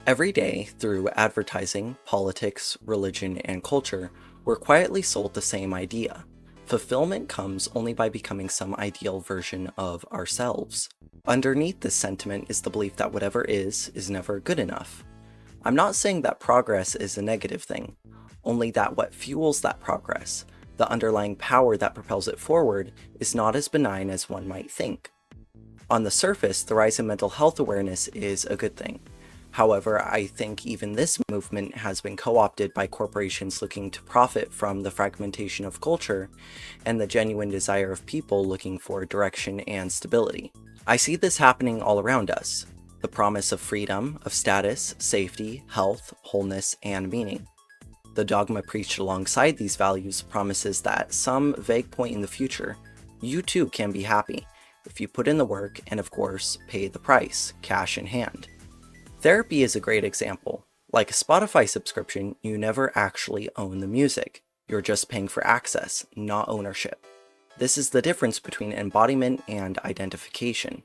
Every day, through advertising, politics, religion, and culture, we're quietly sold the same idea. Fulfillment comes only by becoming some ideal version of ourselves. Underneath this sentiment is the belief that whatever is never good enough. I'm not saying that progress is a negative thing, only that what fuels that progress, the underlying power that propels it forward, is not as benign as one might think. On the surface, the rise in mental health awareness is a good thing. However, I think even this movement has been co-opted by corporations looking to profit from the fragmentation of culture and the genuine desire of people looking for direction and stability. I see this happening all around us. The promise of freedom, of status, safety, health, wholeness, and meaning. The dogma preached alongside these values promises that at some vague point in the future, you too can be happy if you put in the work and, of course, pay the price, cash in hand. Therapy is a great example. Like a Spotify subscription, you never actually own the music. You're just paying for access, not ownership. This is the difference between embodiment and identification.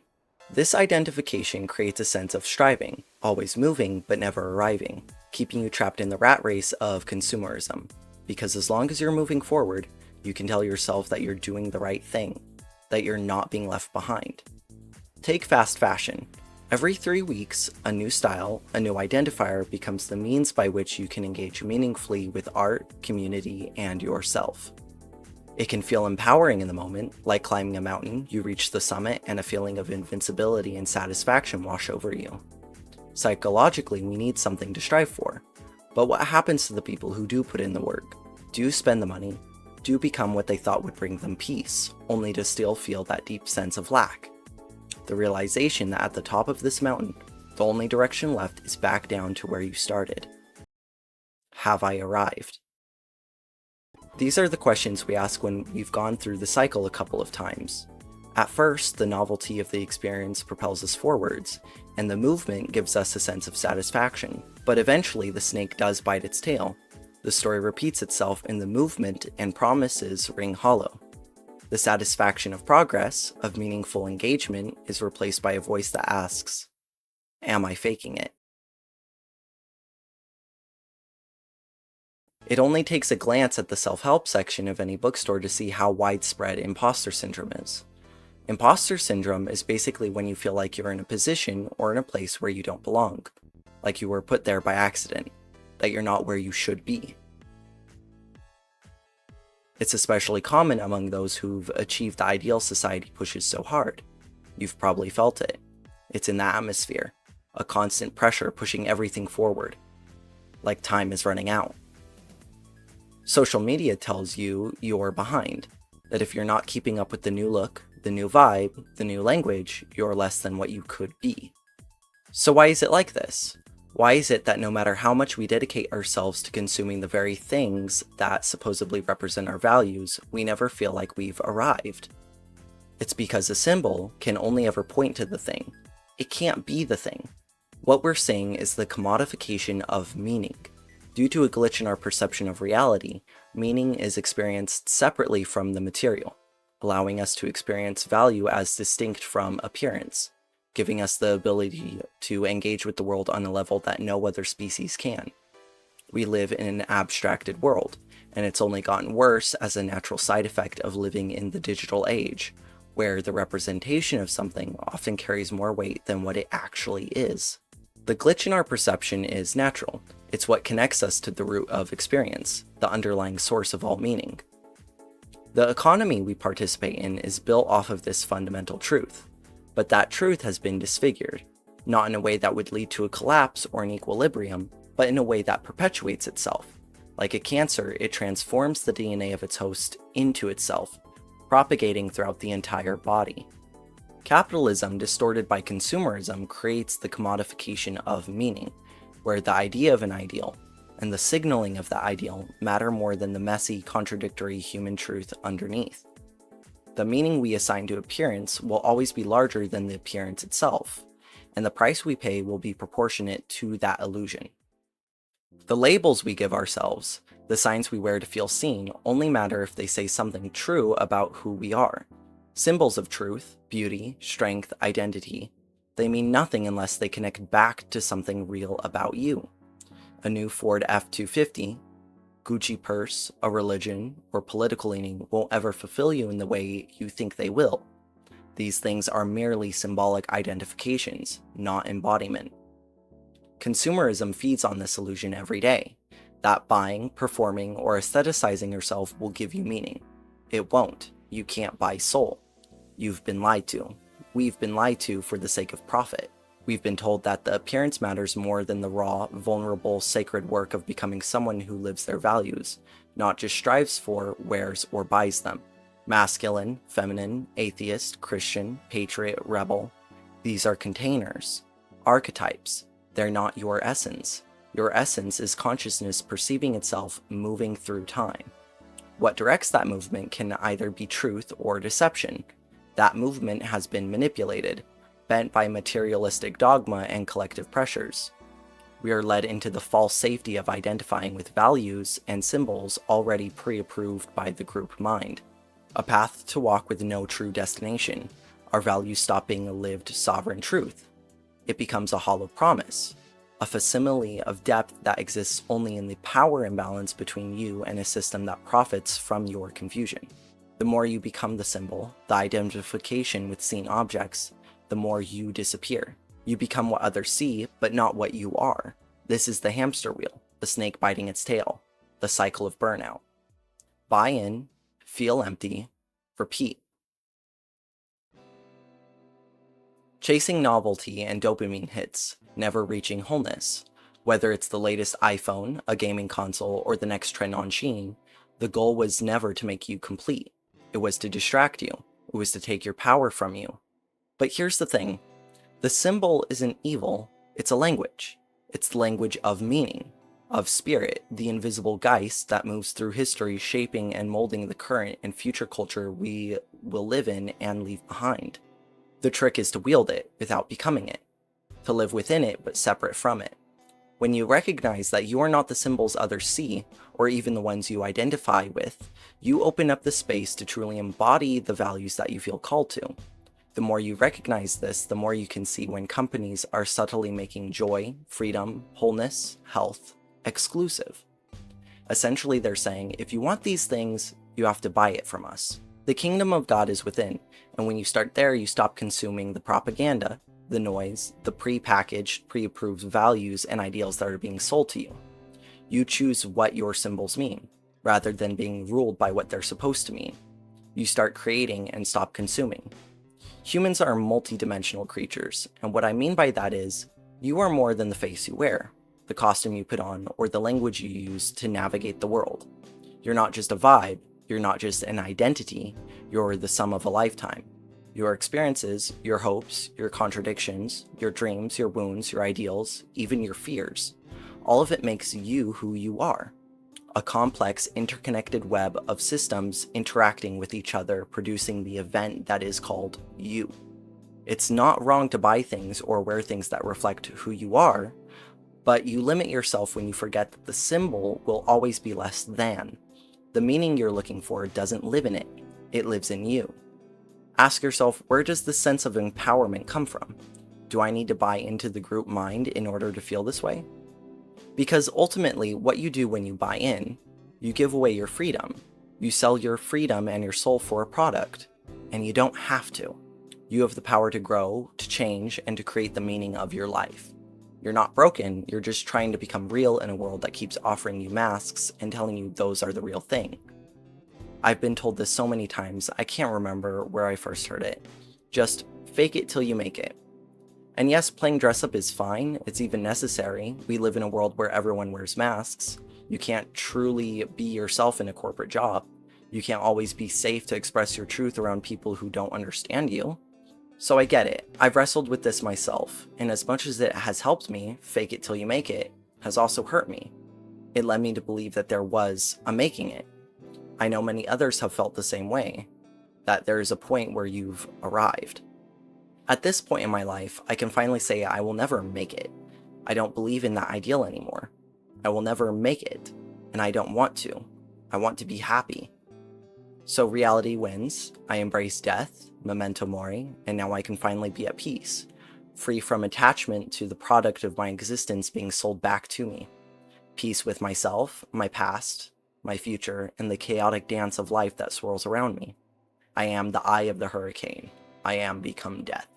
This identification creates a sense of striving, always moving but never arriving, keeping you trapped in the rat race of consumerism. Because as long as you're moving forward, you can tell yourself that you're doing the right thing, that you're not being left behind. Take fast fashion. Every 3 weeks, a new style, a new identifier becomes the means by which you can engage meaningfully with art, community, and yourself. It can feel empowering in the moment, like climbing a mountain, you reach the summit and a feeling of invincibility and satisfaction wash over you. Psychologically, we need something to strive for. But what happens to the people who do put in the work, do spend the money, do become what they thought would bring them peace, only to still feel that deep sense of lack? The realization that at the top of this mountain, the only direction left is back down to where you started. Have I arrived? These are the questions we ask when we've gone through the cycle a couple of times. At first, the novelty of the experience propels us forwards, and the movement gives us a sense of satisfaction. But eventually, the snake does bite its tail. The story repeats itself in the movement, and promises ring hollow. The satisfaction of progress, of meaningful engagement, is replaced by a voice that asks, "Am I faking it?" It only takes a glance at the self-help section of any bookstore to see how widespread imposter syndrome is. Imposter syndrome is basically when you feel like you're in a position or in a place where you don't belong, like you were put there by accident, that you're not where you should be. It's especially common among those who've achieved the ideal society pushes so hard. You've probably felt it. It's in the atmosphere, a constant pressure pushing everything forward, like time is running out. Social media tells you you're behind, that if you're not keeping up with the new look, the new vibe, the new language, you're less than what you could be. So why is it like this? Why is it that no matter how much we dedicate ourselves to consuming the very things that supposedly represent our values, we never feel like we've arrived? It's because a symbol can only ever point to the thing. It can't be the thing. What we're seeing is the commodification of meaning. Due to a glitch in our perception of reality, meaning is experienced separately from the material, allowing us to experience value as distinct from appearance, giving us the ability to engage with the world on a level that no other species can. We live in an abstracted world, and it's only gotten worse as a natural side effect of living in the digital age, where the representation of something often carries more weight than what it actually is. The glitch in our perception is natural. It's what connects us to the root of experience, the underlying source of all meaning. The economy we participate in is built off of this fundamental truth. But that truth has been disfigured, not in a way that would lead to a collapse or an equilibrium, but in a way that perpetuates itself. Like a cancer, it transforms the DNA of its host into itself, propagating throughout the entire body. Capitalism, distorted by consumerism, creates the commodification of meaning, where the idea of an ideal and the signaling of the ideal matter more than the messy, contradictory human truth underneath. The meaning we assign to appearance will always be larger than the appearance itself, and the price we pay will be proportionate to that illusion. The labels we give ourselves, the signs we wear to feel seen, only matter if they say something true about who we are. Symbols of truth, beauty, strength, identity, They mean nothing unless they connect back to something real about you. A new Ford F-250, Gucci purse, a religion, or political leaning won't ever fulfill you in the way you think they will. These things are merely symbolic identifications, not embodiment. Consumerism feeds on this illusion every day, that buying, performing, or aestheticizing yourself will give you meaning. It won't. You can't buy soul. You've been lied to. We've been lied to for the sake of profit. We've been told that the appearance matters more than the raw, vulnerable, sacred work of becoming someone who lives their values, not just strives for, wears, or buys them. Masculine, feminine, atheist, Christian, patriot, rebel. These are containers, archetypes. They're not your essence. Your essence is consciousness perceiving itself moving through time. What directs that movement can either be truth or deception. That movement has been manipulated, bent by materialistic dogma and collective pressures. We are led into the false safety of identifying with values and symbols already pre-approved by the group mind. A path to walk with no true destination. Our values stop being a lived sovereign truth. It becomes a hollow promise, a facsimile of depth that exists only in the power imbalance between you and a system that profits from your confusion. The more you become the symbol, the identification with seen objects, the more you disappear. You become what others see, but not what you are. This is the hamster wheel, the snake biting its tail, the cycle of burnout. Buy in, feel empty, repeat. Chasing novelty and dopamine hits, never reaching wholeness. Whether it's the latest iPhone, a gaming console, or the next trend on Shein, the goal was never to make you complete. It was to distract you. It was to take your power from you. But here's the thing. The symbol isn't evil, it's a language. It's the language of meaning, of spirit, the invisible geist that moves through history, shaping and molding the current and future culture we will live in and leave behind. The trick is to wield it without becoming it, to live within it but separate from it. When you recognize that you are not the symbols others see, or even the ones you identify with, you open up the space to truly embody the values that you feel called to. The more you recognize this, the more you can see when companies are subtly making joy, freedom, wholeness, health, exclusive. Essentially, they're saying, if you want these things, you have to buy it from us. The kingdom of God is within, and when you start there, you stop consuming the propaganda, the noise, the pre-packaged, pre-approved values and ideals that are being sold to you. You choose what your symbols mean, rather than being ruled by what they're supposed to mean. You start creating and stop consuming. Humans are multi-dimensional creatures, and what I mean by that is, you are more than the face you wear, the costume you put on, or the language you use to navigate the world. You're not just a vibe, you're not just an identity, you're the sum of a lifetime. Your experiences, your hopes, your contradictions, your dreams, your wounds, your ideals, even your fears. All of it makes you who you are. A complex, interconnected web of systems interacting with each other, producing the event that is called you. It's not wrong to buy things or wear things that reflect who you are, but you limit yourself when you forget that the symbol will always be less than. The meaning you're looking for doesn't live in it, it lives in you. Ask yourself, where does this sense of empowerment come from? Do I need to buy into the group mind in order to feel this way? Because ultimately, what you do when you buy in, you give away your freedom. You sell your freedom and your soul for a product, and you don't have to. You have the power to grow, to change, and to create the meaning of your life. You're not broken, you're just trying to become real in a world that keeps offering you masks and telling you those are the real thing. I've been told this so many times, I can't remember where I first heard it. Just fake it till you make it. And yes, playing dress up is fine, it's even necessary. We live in a world where everyone wears masks. You can't truly be yourself in a corporate job. You can't always be safe to express your truth around people who don't understand you. So I get it. I've wrestled with this myself, and as much as it has helped me, fake it till you make it, has also hurt me. It led me to believe that there was a making it. I know many others have felt the same way, that there is a point where you've arrived. At this point in my life, I can finally say I will never make it. I don't believe in that ideal anymore. I will never make it, and I don't want to. I want to be happy. So reality wins, I embrace death, memento mori, and now I can finally be at peace. free from attachment to the product of my existence being sold back to me, peace with myself, my past, my future, and the chaotic dance of life that swirls around me. I am the eye of the hurricane. I am become death.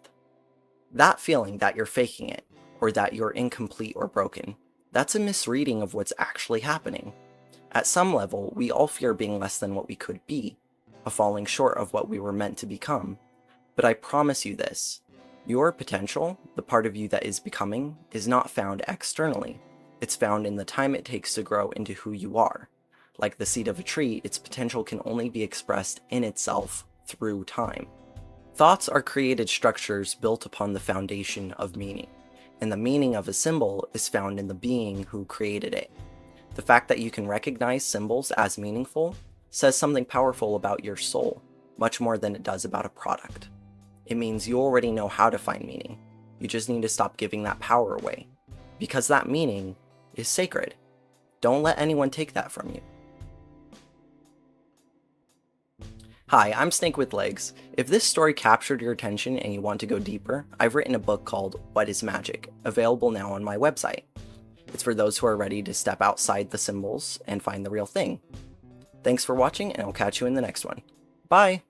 That feeling that you're faking it, or that you're incomplete or broken, that's a misreading of what's actually happening. At some level, we all fear being less than what we could be, a falling short of what we were meant to become. But I promise you this, your potential, the part of you that is becoming, is not found externally. It's found in the time it takes to grow into who you are. Like the seed of a tree, its potential can only be expressed in itself through time. Thoughts are created structures built upon the foundation of meaning, and the meaning of a symbol is found in the being who created it. The fact that you can recognize symbols as meaningful says something powerful about your soul, much more than it does about a product. It means you already know how to find meaning. You just need to stop giving that power away, because that meaning is sacred. Don't let anyone take that from you. Hi, I'm Snake with Legs. If this story captured your attention and you want to go deeper, I've written a book called What is Magick, available now on my website. It's for those who are ready to step outside the symbols and find the real thing. Thanks for watching, and I'll catch you in the next one. Bye!